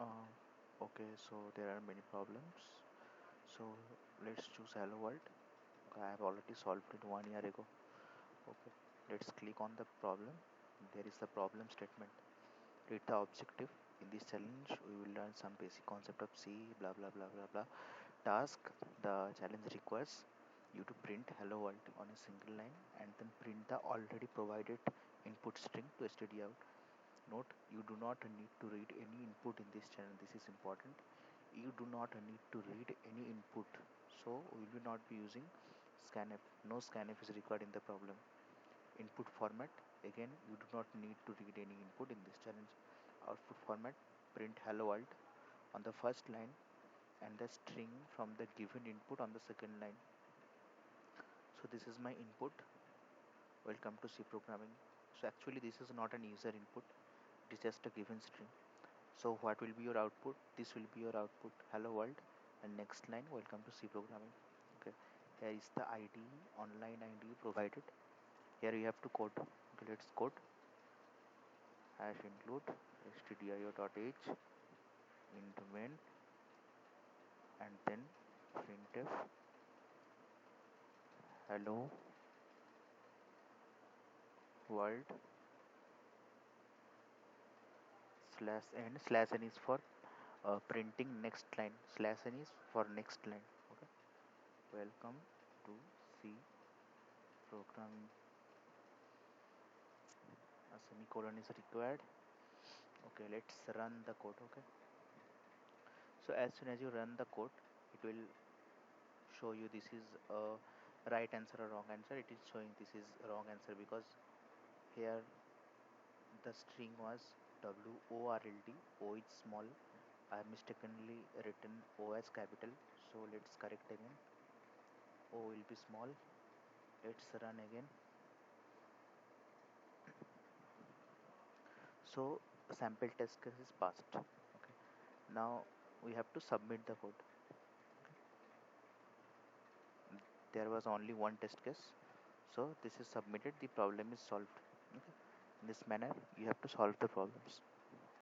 Uh, okay, so there are many problems. So let's choose hello world. Okay, I have already solved it 1 year ago. Okay, let's click on the problem. There is the problem statement. Read the objective. In this challenge, we will learn some basic concept of C, blah blah blah blah blah. Task: the challenge requires you to print hello world on a single line and then print the already provided input string to stdout. Note: you do not need to read any input in this channel. This is important. You do not need to read any input. So we will not be using scanf. No scanf is required in the problem. Input format: again, you do not need to read any input in this challenge. Output format: print hello world on the first line and the string from the given input on the second line. So this is my input. Welcome to C programming. So actually this is not an user input. It is just a given string. So what will be your output? This will be your output. Hello world. And next line, welcome to C programming. Okay. Here is the ID, online ID provided. Here you have to code. Okay, let's code. Hash include stdio.h into main and then printf hello world slash n is for printing next line, slash n is for next line. Okay, welcome to C programming. A semicolon is required. Okay, let's run the code. Okay, so as soon as you run the code, it will show you this is a right answer or wrong answer. It is showing this is a wrong answer because here the string was world. O is small. I have mistakenly written O as capital, so let's correct again. O will be small. Let's run again. So sample test case is passed. Okay, now we have to submit the code. There was only one test case, so this is submitted. The problem is solved. Okay, in this manner you have to solve the problems.